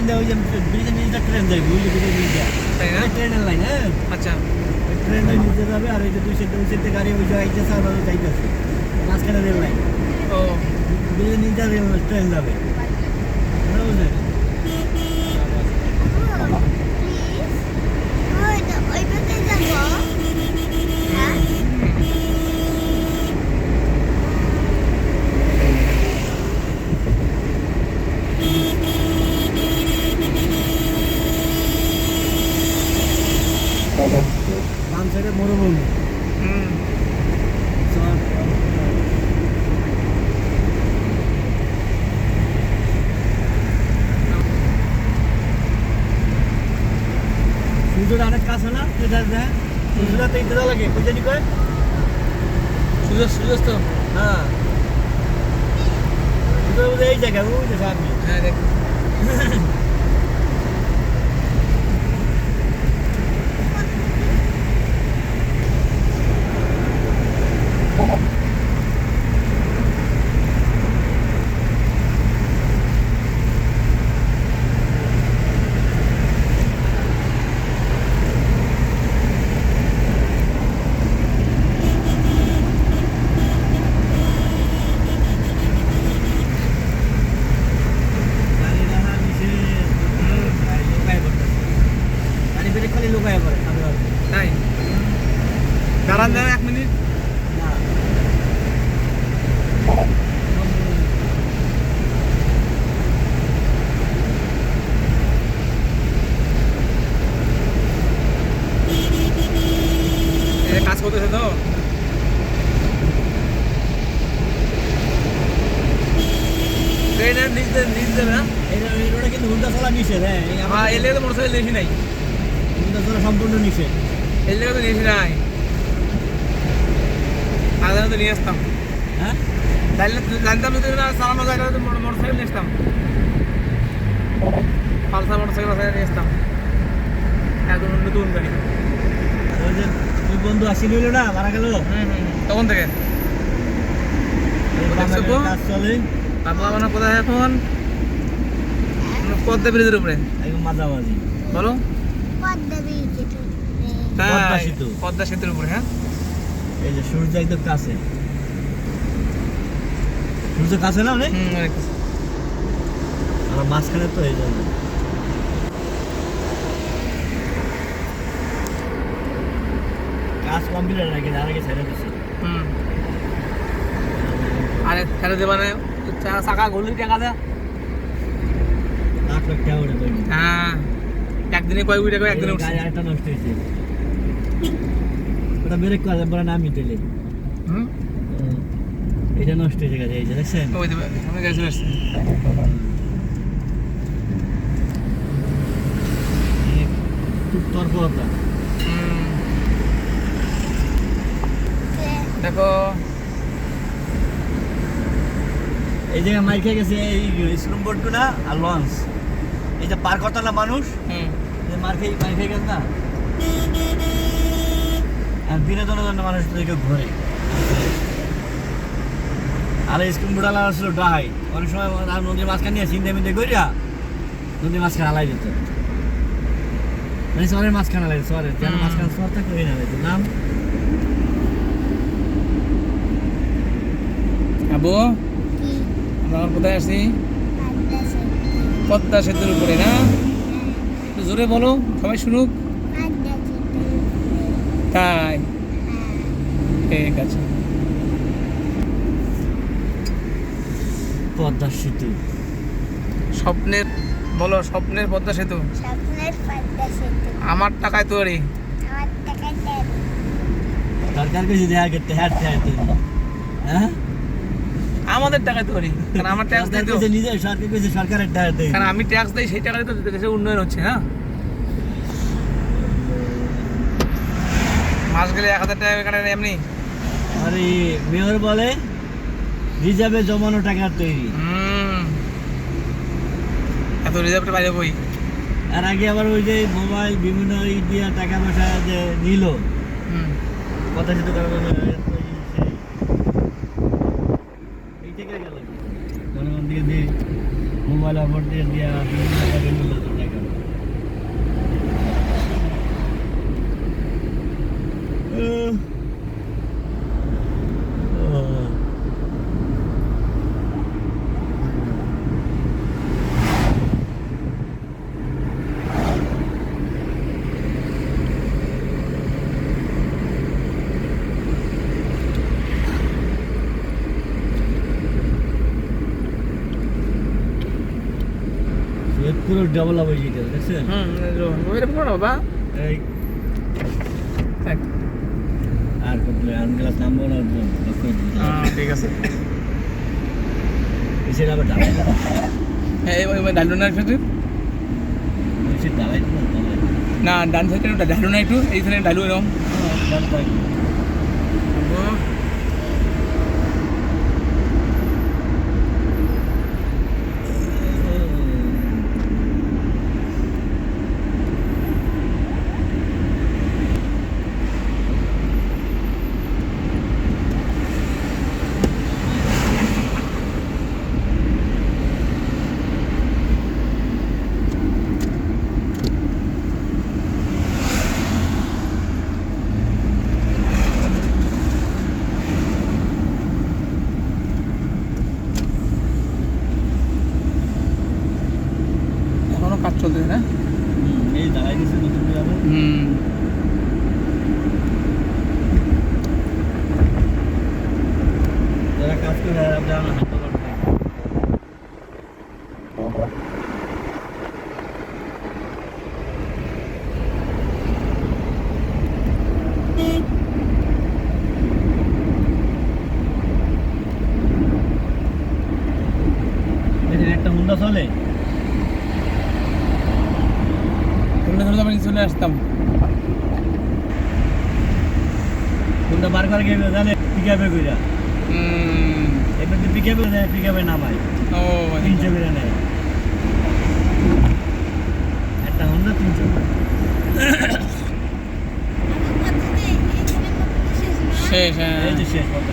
দেয় ওই যে ব্রিজের নিচে ট্রেন যায় বুঝলি ব্রিজের নিচে তাই না? ট্রেনের লাইন হ্যাঁ আচ্ছা ট্রেনের নিচে যাবে আর ওই যে 200 গাড়ি ওই জায়গায় যাচ্ছে আর ওই যাইতেছে মাঝখানে রেল লাইন ও ব্রিজের নিচে রেল ট্রেন যাবে বুঝলেন বাম সাইডে মরুভূমি হুম সূর্যটা অনেক কাছে না এটা দেখ সূর্যটা তো ইতে লাগে বুঝলি কয় সূর্যাস্ত হ্যাঁ সূর্য বুঝে এই জায়গা ওই যে সামনে হ্যাঁ দেখ খালি লোকায় পড়ে তাই দাঁড়ান দেন 1 মিনিট কাজ করতেছে তো ট্রেনের নিচ দেবে না এটা কিন্তু হুন্ডা চলা নিষেধ হ্যাঁ এলে তো মোটরসাইকেল নিয়েছি নাই হুন্ডা চলা সম্পূর্ণ নিষেধ এলে তো নিয়েছি নাই আগে তো নিয়ে আসতাম হ্যাঁ তাহলে জানতাম যদি না চালানো যায় তাহলে মোটরসাইকেল নিয়ে আসতাম পালসার মোটরসাইকেল নিয়ে আসতাম একদম নতুন গাড়ি আর ওই যে ওই বন্ধু আসি নিল না মারা গেল তখন থেকে দেখছো তো? কাজ চলে বাবা মানে কোথায় এখন পদ্মা ব্রিজের উপরে একদম মাঝামাঝি বলো পদ্মা সেতু। পদ্মা সেতুর উপরে হ্যাঁ এই যে সূর্য একদম কাছে সূর্য কাছে না অনেক অনেক আর মাঝখানে তো এই জন্য কাজ কমপ্লিট হয়ে গেছে আর আগে ছেড়ে দিচ্ছে আরে ছেড়ে দেবা না চাকা ঘুরলি টাকা দেয় লাখ লাখ টাকা উঠে তৈরি হ্যাঁ একদিনে কয় কোটি টাকা একদিনে উঠছে গাড়ি আরেকটা নষ্ট হয়েছে ওটা ব্রেক করা যাবে না আমি তেলে এটা নষ্ট হয়েছে গাড়ি এই যে দেখছেন ওই দেবে আমি গেছে আসছে খুব তর্কতা দেখো এই জায়গায় মাইর খেয়ে গেছে এই স্ক্রুম বোর্ড না আর লঞ্চ এই যে পার করতে না মানুষ যে মার খেয়ে গেছে না আর বিনোদনের জন্য মানুষ দিকে ঘোরে আর স্ক্রুম বোর্ড আলা আসলো ড্রাই অনেক সময় আর নদীর মাঝখানে নিয়ে চিন্তা মিন্তে করিয়া নদীর মাঝখানে আলাই যেত মানে শহরের মাঝখানে আলাই শহরের যেন মাঝখানে শহর থাকে ওই নামে নাম আবু আমরা কোথায় আসছি পদ্মা সেতুর উপরে না একটু জোরে বলো সবাই শুনুক তাই ঠিক আছে পদ্মা সেতু স্বপ্নের বলো স্বপ্নের পদ্মা সেতু আমার টাকায় তৈরি সরকার কিছু দেয়া করতে হ্যাঁ হ্যাঁ আমাদের টাকায় তৈরি কারণ আমার ট্যাক্স দেয় তো নিজে সরকার কিছু সরকারের টাকা দেয় কারণ আমি ট্যাক্স দেই সেই টাকায় তো দেশের উন্নয়ন হচ্ছে হ্যাঁ মাস গেলে 1000 টাকা কাটে এমনি আরে মেয়র বলে রিজার্ভে জমানো টাকার তৈরি এত রিজার্ভটা বাইরে বই আর আগে আবার ওই যে মোবাইল বিভিন্ন দিয়া টাকা পয়সা যে নিল কথা সেতু এই থেকে গেল মনে মন দিয়ে দিয়ে মোবাইল অফার দিয়ে দিয়া বিভিন্ন টাকা নিল পুরো ডাবল আপ হয়ে যেতে দেখছেন ওইরকম করো বাবা এই থাক। আর কত গ্লাস নামবো না ঠিক আছে এসে আবার ডালাই হ্যাঁ ওই ডালু না একটু এসে ডালাই না ডান সাইডে ওটা ডালু না একটু এই সাইডে ডালু এরকম এখনো কাজ চলতেছে না এই ডালাই দিছে নতুন করে আবার যারা কাজ করে আর যারা না হাত করতে এখানে একটা হুন্ডা চলে তোমরা ধরে আমি চলে আসতাম হুন্ডা বার করে গেলে জানে পিকআপে কইরা এবার যদি পিকআপে নামায় ও 300 করে নেয় একটা হুন্ডা 300 শেষ হ্যাঁ এই যে শেষ কথা